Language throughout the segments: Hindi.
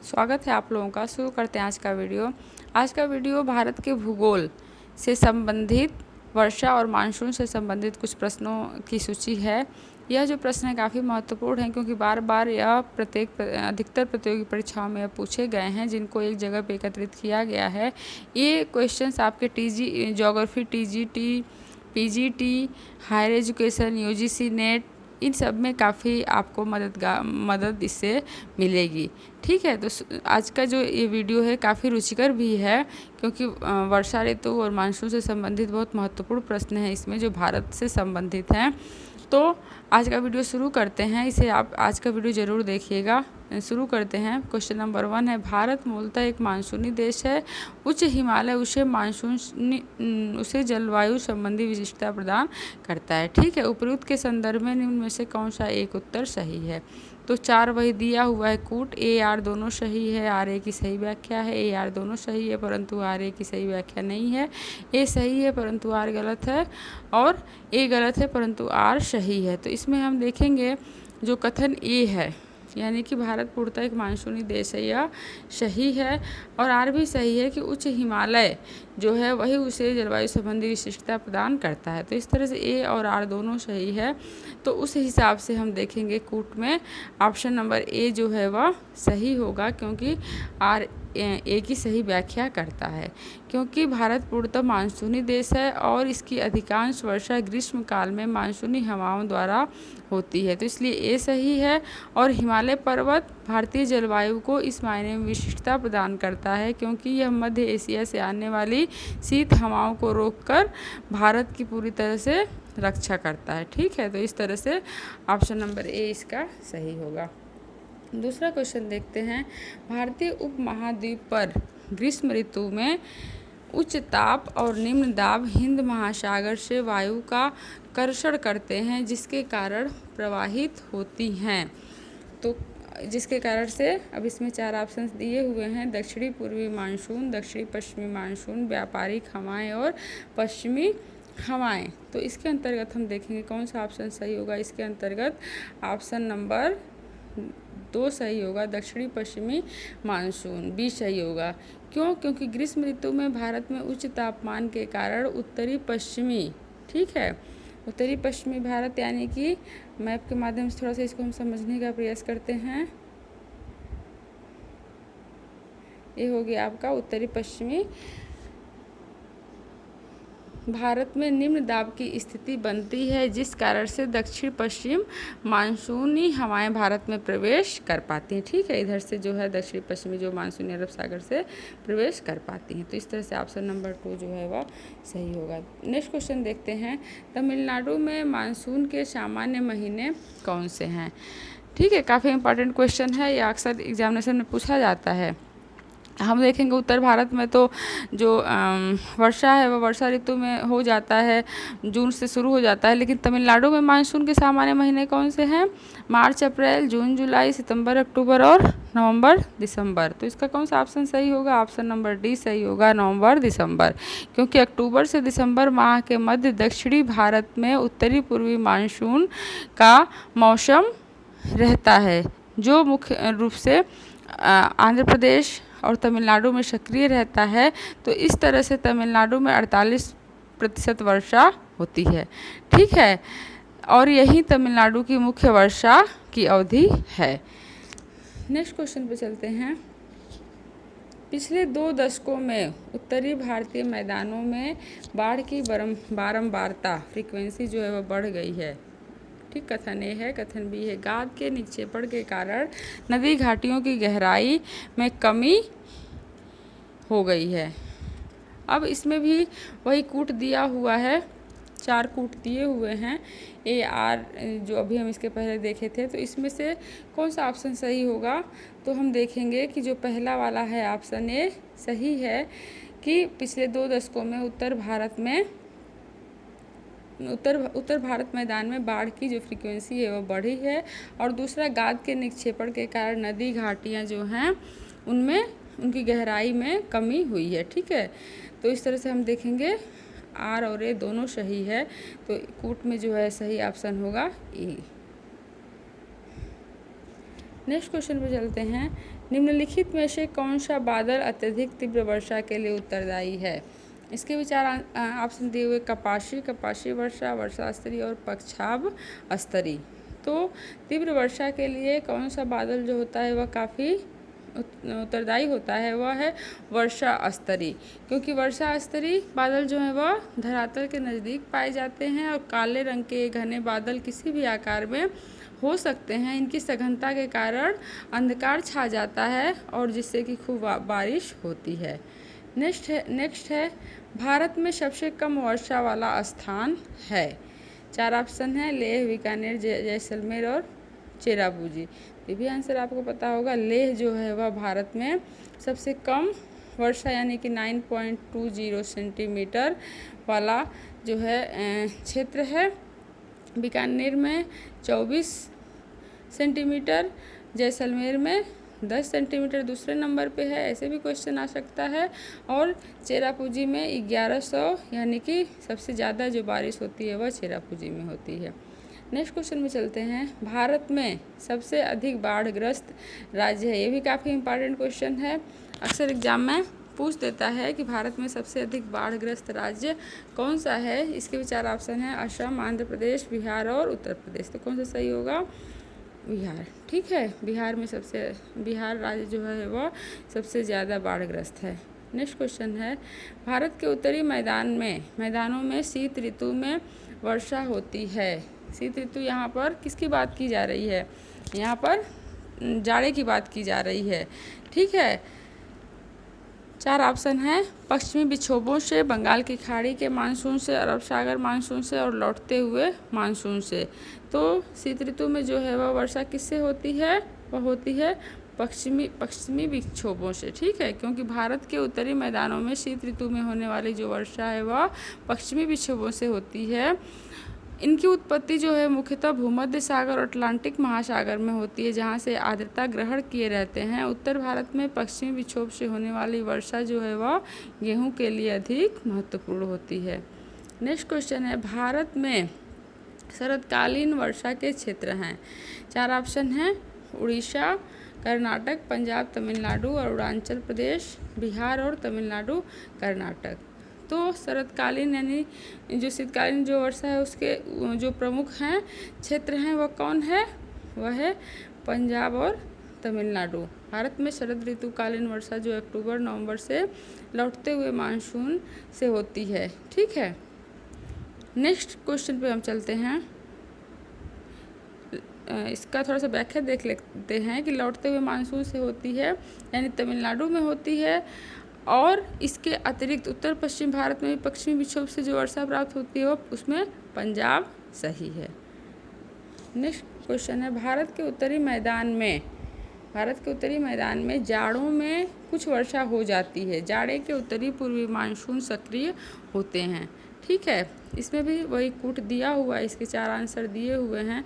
स्वागत है आप लोगों का। शुरू करते हैं आज का वीडियो। आज का वीडियो भारत के भूगोल से संबंधित वर्षा और मानसून से संबंधित कुछ प्रश्नों की सूची है। यह जो प्रश्न है काफ़ी महत्वपूर्ण है क्योंकि बार बार यह अधिकतर प्रतियोगी परीक्षाओं में पूछे गए हैं, जिनको एक जगह पे एकत्रित किया गया है। ये क्वेश्चंस आपके geography, TGT, PGT, higher education, UGC NET, इन सब में काफ़ी आपको मदद इससे मिलेगी। ठीक है, तो आज का जो ये वीडियो है काफ़ी रुचिकर भी है क्योंकि वर्षा ऋतु और मानसून से संबंधित बहुत महत्वपूर्ण प्रश्न हैं इसमें जो भारत से संबंधित हैं। तो आज का वीडियो शुरू करते हैं, इसे आप आज का वीडियो ज़रूर देखिएगा। शुरू करते हैं। क्वेश्चन नंबर 1 है, भारत मूलतः एक मानसूनी देश है। उच्च हिमालय उसे जलवायु संबंधी विशिष्टता प्रदान करता है। ठीक है, उपरोक्त के संदर्भ में निम्न में से कौन सा एक उत्तर सही है? तो 4 वही दिया हुआ है। कूट ए आर दोनों सही है, आर ए की सही व्याख्या है। ए आर दोनों सही है परंतु आर ए की सही व्याख्या नहीं है। ए सही है परंतु आर गलत है और ए गलत है परंतु आर सही है। तो इसमें हम देखेंगे जो कथन ए है, यानी कि भारत पूर्णतः एक मानसूनी देश है, यह सही है। और आर भी सही है कि उच्च हिमालय जो है वही उसे जलवायु संबंधी विशिष्टता प्रदान करता है। तो इस तरह से ए और आर दोनों सही है। तो उस हिसाब से हम देखेंगे कूट में ऑप्शन नंबर ए जो है वह सही होगा क्योंकि आर ए की सही व्याख्या करता है। क्योंकि भारत पूर्णतः मानसूनी देश है और इसकी अधिकांश वर्षा ग्रीष्म काल में मानसूनी हवाओं द्वारा होती है, तो इसलिए ए सही है। और हिमालय पर्वत भारतीय जलवायु को इस मायने में विशिष्टता प्रदान करता है क्योंकि यह मध्य एशिया से आने वाली शीत हवाओं को रोककर भारत की पूरी तरह से रक्षा करता है। ठीक है, तो इस तरह से ऑप्शन नंबर ए इसका सही होगा। दूसरा क्वेश्चन देखते हैं। भारतीय उपमहाद्वीप पर ग्रीष्म ऋतु में उच्च ताप और निम्न दाब हिंद महासागर से वायु का कर्षण करते हैं जिसके कारण प्रवाहित होती हैं। तो जिसके कारण से अब इसमें 4 ऑप्शन दिए हुए हैं। दक्षिणी पूर्वी मानसून, दक्षिणी पश्चिमी मानसून, व्यापारिक हवाएं और पश्चिमी हवाएं। तो इसके अंतर्गत हम देखेंगे कौन सा ऑप्शन सही होगा। इसके अंतर्गत ऑप्शन नंबर 2 सही होगा, दक्षिणी पश्चिमी मानसून बी सही होगा। क्यों? क्योंकि ग्रीष्म ऋतु में भारत में उच्च तापमान के कारण उत्तरी पश्चिमी, ठीक है, उत्तरी पश्चिमी भारत, यानी कि मैप के माध्यम से थोड़ा सा इसको हम समझने का प्रयास करते हैं। ये हो गया आपका उत्तरी पश्चिमी भारत में निम्न दाब की स्थिति बनती है जिस कारण से दक्षिण पश्चिम मानसूनी हवाएं भारत में प्रवेश कर पाती हैं। ठीक है, इधर से जो है दक्षिण पश्चिमी जो मानसूनी अरब सागर से प्रवेश कर पाती हैं। तो इस तरह से ऑप्शन नंबर 2 जो है वह सही होगा। नेक्स्ट क्वेश्चन देखते हैं। तमिलनाडु में मानसून के सामान्य महीने कौन से हैं? ठीक है, काफ़ी इंपॉर्टेंट क्वेश्चन है, यह अक्सर एग्जामिनेशन में पूछा जाता है। हम देखेंगे उत्तर भारत में तो जो वर्षा है वह वर्षा ऋतु में हो जाता है, जून से शुरू हो जाता है। लेकिन तमिलनाडु में मानसून के सामान्य महीने कौन से हैं? मार्च, अप्रैल, जून, जुलाई, सितंबर, अक्टूबर और नवंबर, दिसंबर। तो इसका कौन सा ऑप्शन सही होगा? ऑप्शन नंबर डी सही होगा, नवंबर, दिसंबर। क्योंकि अक्टूबर से दिसंबर माह के मध्य दक्षिणी भारत में उत्तरी पूर्वी मानसून का मौसम रहता है जो मुख्य रूप से आंध्र प्रदेश और तमिलनाडु में सक्रिय रहता है। तो इस तरह से तमिलनाडु में 48% वर्षा होती है। ठीक है, और यही तमिलनाडु की मुख्य वर्षा की अवधि है। नेक्स्ट क्वेश्चन पे चलते हैं। पिछले 2 दशकों में उत्तरी भारतीय मैदानों में बाढ़ की बारंबारता फ्रीक्वेंसी जो है वह बढ़ गई है। ठीक, कथन ए है। कथन बी है, गाद के निक्षेपण के कारण नदी घाटियों की गहराई में कमी हो गई है। अब इसमें भी वही कूट दिया हुआ है, 4 कूट दिए हुए हैं, ए आर जो अभी हम इसके पहले देखे थे। तो इसमें से कौन सा ऑप्शन सही होगा? तो हम देखेंगे कि जो पहला वाला है ऑप्शन ए सही है कि पिछले 2 दशकों में उत्तर भारत मैदान में बाढ़ की जो फ्रीक्वेंसी है वो बढ़ी है। और दूसरा, गाद के निक्षेपण के कारण नदी घाटियाँ जो हैं उनमें उनकी गहराई में कमी हुई है। ठीक है, तो इस तरह से हम देखेंगे आर और ए दोनों सही है। तो कूट में जो है सही ऑप्शन होगा ए। नेक्स्ट क्वेश्चन पे चलते हैं। निम्नलिखित में से कौन सा बादल अत्यधिक तीव्र वर्षा के लिए उत्तरदायी है? इसके विचार ऑप्शन दिए हुए कपाशी वर्षा, वर्षा स्तरी और पक्षाभ स्तरी। तो तीव्र वर्षा के लिए कौन सा बादल जो होता है वह काफ़ी उत्तरदायी होता है, वह है वर्षा स्तरी, क्योंकि वर्षा स्तरी बादल जो है वह धरातल के नज़दीक पाए जाते हैं और काले रंग के घने बादल किसी भी आकार में हो सकते हैं। इनकी सघनता के कारण अंधकार छा जाता है और जिससे कि खूब बारिश होती है। नेक्स्ट है भारत में सबसे कम वर्षा वाला स्थान है। 4 ऑप्शन है, लेह, बीकानेर, जैसलमेर और चेरापूंजी। ये भी आंसर आपको पता होगा। लेह जो है वह भारत में सबसे कम वर्षा यानी कि 9.20 सेंटीमीटर वाला जो है क्षेत्र है। बीकानेर में 24 सेंटीमीटर, जैसलमेर में 10 सेंटीमीटर दूसरे नंबर पे है, ऐसे भी क्वेश्चन आ सकता है। और चेरापूंजी में 1100 यानी कि सबसे ज़्यादा जो बारिश होती है वह चेरापूंजी में होती है। नेक्स्ट क्वेश्चन में चलते हैं। भारत में सबसे अधिक बाढ़ग्रस्त राज्य है। ये भी काफ़ी इंपॉर्टेंट क्वेश्चन है, अक्सर एग्जाम में पूछ देता है कि भारत में सबसे अधिक बाढ़ग्रस्त राज्य कौन सा है। इसके विचार ऑप्शन है असम, आंध्र प्रदेश, बिहार और उत्तर प्रदेश। तो कौन सा सही होगा? बिहार। ठीक है, बिहार राज्य जो है वह सबसे ज़्यादा बाढ़ग्रस्त है। नेक्स्ट क्वेश्चन है। भारत के उत्तरी मैदानों में शीत ऋतु में वर्षा होती है। शीत ऋतु यहाँ पर किसकी बात की जा रही है? यहाँ पर जाड़े की बात की जा रही है। ठीक है, 4 ऑप्शन है, पश्चिमी विक्षोभों से, बंगाल की खाड़ी के मानसून से, अरब सागर मानसून से और लौटते हुए मानसून से। तो शीत ऋतु में जो है वह वर्षा किससे होती है? वह होती है पश्चिमी विक्षोभों से। ठीक है, क्योंकि भारत के उत्तरी मैदानों में शीत ऋतु में होने वाली जो वर्षा है वह पश्चिमी विक्षोभों से होती है। इनकी उत्पत्ति जो है मुख्यतः भूमध्य सागर और अटलांटिक महासागर में होती है, जहाँ से आर्द्रता ग्रहण किए रहते हैं। उत्तर भारत में पश्चिमी विक्षोभ से होने वाली वर्षा जो है वह गेहूं के लिए अधिक महत्वपूर्ण होती है। नेक्स्ट क्वेश्चन है। भारत में शरतकालीन वर्षा के क्षेत्र हैं। 4 ऑप्शन हैं, उड़ीसा, कर्नाटक, पंजाब, तमिलनाडु और अरुणाचल प्रदेश, बिहार और तमिलनाडु, कर्नाटक। तो शरतकालीन यानी जो शीतकालीन जो वर्षा है उसके जो प्रमुख हैं क्षेत्र हैं वह कौन है? वह है पंजाब और तमिलनाडु। भारत में शरद ऋतुकालीन वर्षा जो अक्टूबर नवंबर से लौटते हुए मानसून से होती है। ठीक है, नेक्स्ट क्वेश्चन पे हम चलते हैं। इसका थोड़ा सा व्याख्या देख लेते हैं कि लौटते हुए मानसून से होती है यानी तमिलनाडु में होती है, और इसके अतिरिक्त उत्तर पश्चिम भारत में भी पश्चिमी विक्षोभ से जो वर्षा प्राप्त होती है उसमें पंजाब सही है। नेक्स्ट क्वेश्चन है। भारत के उत्तरी मैदान में जाड़ों में कुछ वर्षा हो जाती है। जाड़े के उत्तरी पूर्वी मानसून सक्रिय होते हैं। ठीक है, इसमें भी वही कूट दिया हुआ है, इसके 4 आंसर दिए हुए हैं।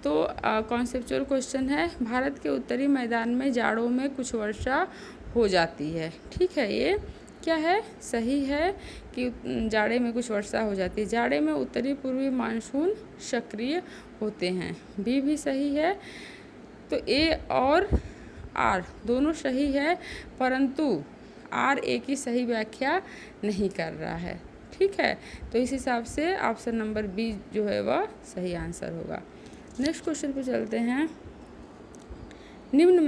तो कॉन्सेप्चुअल क्वेश्चन है। भारत के उत्तरी मैदान में जाड़ों में कुछ वर्षा हो जाती है। ठीक है, ये क्या है? सही है कि जाड़े में कुछ वर्षा हो जाती है। जाड़े में उत्तरी पूर्वी मानसून सक्रिय होते हैं, बी भी सही है। तो ए और आर दोनों सही है, परंतु आर ए की सही व्याख्या नहीं कर रहा है। ठीक है, तो इस हिसाब से ऑप्शन नंबर बी जो है वह सही आंसर होगा। नेक्स्ट क्वेश्चन पे चलते हैं। निम्न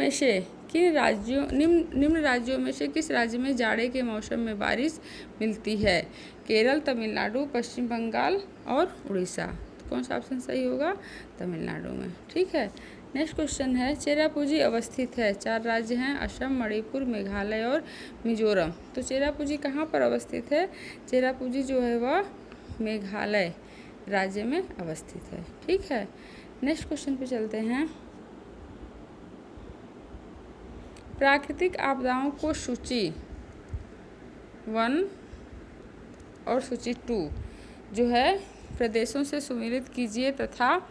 राज्यों में से किस राज्य में जाड़े के मौसम में बारिश मिलती है? केरल, तमिलनाडु, पश्चिम बंगाल और उड़ीसा। तो कौन सा ऑप्शन सही होगा? तमिलनाडु में। ठीक है, नेक्स्ट क्वेश्चन है। चेरापूंजी अवस्थित है। 4 राज्य हैं, असम, मणिपुर, मेघालय और मिजोरम। तो चेरापूंजी कहाँ पर अवस्थित है? चेरापूंजी जो है वह मेघालय राज्य में अवस्थित है। ठीक है, नेक्स्ट क्वेश्चन पे चलते हैं। प्राकृतिक आपदाओं को सूची 1 और सूची 2 जो है प्रदेशों से सुमेलित कीजिए तथा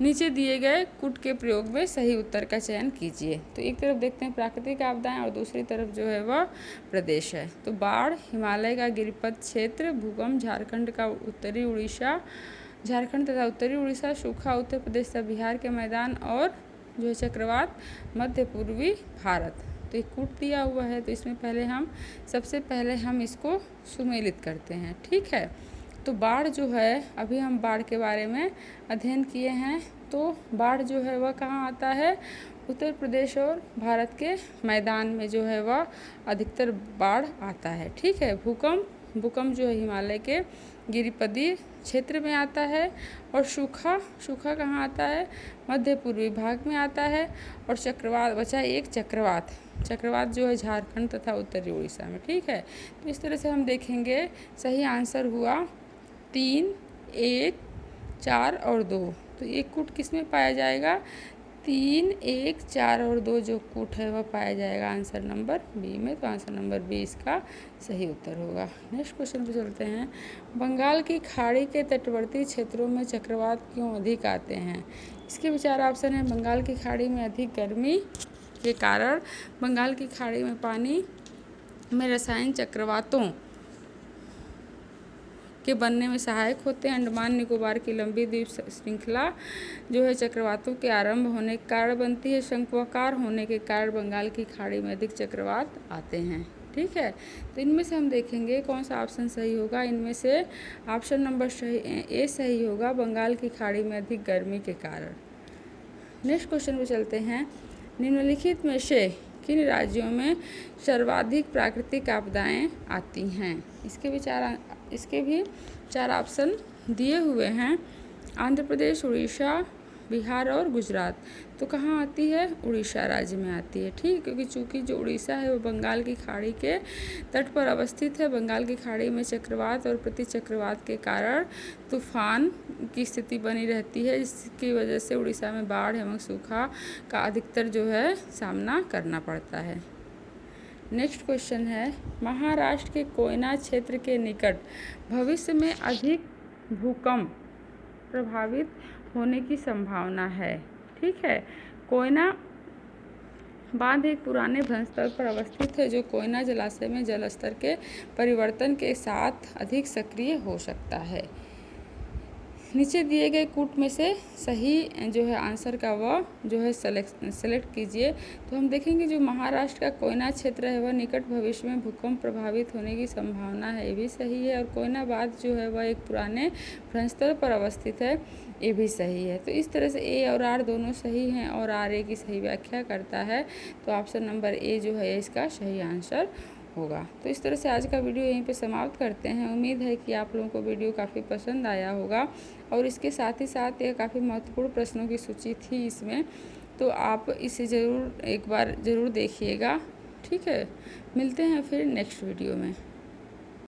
नीचे दिए गए कूट के प्रयोग में सही उत्तर का चयन कीजिए। तो एक तरफ देखते हैं प्राकृतिक आपदाएं और दूसरी तरफ जो है वह प्रदेश है। तो बाढ़, हिमालय का गिरिपथ क्षेत्र, भूकंप, झारखंड तथा उत्तरी उड़ीसा, सूखा उत्तर प्रदेश तथा बिहार के मैदान और जो है चक्रवात मध्य पूर्वी भारत। तो एक कूट दिया हुआ है, तो इसमें सबसे पहले हम इसको सुमेलित करते हैं। ठीक है, तो बाढ़ जो है, अभी हम बाढ़ के बारे में अध्ययन किए हैं। तो बाढ़ जो है वह कहाँ आता है? उत्तर प्रदेश और भारत के मैदान में जो है वह अधिकतर बाढ़ आता है। ठीक है, भूकंप जो है हिमालय के गिरिपदीय क्षेत्र में आता है। और सूखा कहाँ आता है? मध्य पूर्वी भाग में आता है। और चक्रवात बचा एक चक्रवात जो है झारखंड तथा उत्तरी उड़ीसा में। ठीक है, तो इस तरह से हम देखेंगे। सही आंसर हुआ 3, 1, 4 और 2। तो ये कूट किस में पाया जाएगा? 3, 1, 4 और 2 जो कूट है वह पाया जाएगा आंसर नंबर बी में। तो आंसर नंबर बी इसका सही उत्तर होगा। नेक्स्ट क्वेश्चन पे चलते हैं। बंगाल की खाड़ी के तटवर्ती क्षेत्रों में चक्रवात क्यों अधिक आते हैं? इसके विचार ऑप्शन है। बंगाल की खाड़ी में अधिक गर्मी के कारण बंगाल की खाड़ी में पानी में रसायन चक्रवातों के बनने में सहायक होते हैं। अंडमान निकोबार की लंबी द्वीप श्रृंखला जो है चक्रवातों के आरंभ होने के कारण बनती है। शंक्वाकार होने के कारण बंगाल की खाड़ी में अधिक चक्रवात आते हैं। ठीक है, तो इनमें से हम देखेंगे कौन सा ऑप्शन सही होगा। इनमें से ऑप्शन नंबर ए सही होगा, बंगाल की खाड़ी में अधिक गर्मी के कारण। नेक्स्ट क्वेश्चन पे चलते हैं। निम्नलिखित में से किन राज्यों में सर्वाधिक प्राकृतिक आपदाएं आती हैं? इसके भी 4 ऑप्शन दिए हुए हैं। आंध्र प्रदेश, उड़ीसा, बिहार और गुजरात। तो कहाँ आती है? उड़ीसा राज्य में आती है। ठीक, क्योंकि चूँकि जो उड़ीसा है वो बंगाल की खाड़ी के तट पर अवस्थित है। बंगाल की खाड़ी में चक्रवात और प्रतिचक्रवात के कारण तूफान की स्थिति बनी रहती है, जिसकी वजह से उड़ीसा में बाढ़ एवं सूखा का अधिकतर जो है सामना करना पड़ता है। नेक्स्ट क्वेश्चन है। महाराष्ट्र के कोयना क्षेत्र के निकट भविष्य में अधिक भूकंप प्रभावित होने की संभावना है। ठीक है, कोयना बांध एक पुराने भ्रंशस्थल पर अवस्थित है जो कोयना जलाशय में जलस्तर के परिवर्तन के साथ अधिक सक्रिय हो सकता है। नीचे दिए गए कूट में से सही जो है आंसर का वह जो है सेलेक्ट कीजिए। तो हम देखेंगे जो महाराष्ट्र का कोयना क्षेत्र है वह निकट भविष्य में भूकंप प्रभावित होने की संभावना है, ये भी सही है। और कोयना बांध जो है वह एक पुराने भ्रंशस्थल पर अवस्थित है, ये भी सही है। तो इस तरह से ए और आर दोनों सही हैं और आर ए की सही व्याख्या करता है। तो ऑप्शन नंबर ए जो है इसका सही आंसर होगा। तो इस तरह से आज का वीडियो यहीं पे समाप्त करते हैं। उम्मीद है कि आप लोगों को वीडियो काफ़ी पसंद आया होगा और इसके साथ ही साथ यह काफ़ी महत्वपूर्ण प्रश्नों की सूची थी इसमें, तो आप इसे एक बार ज़रूर देखिएगा। ठीक है, मिलते हैं फिर नेक्स्ट वीडियो में।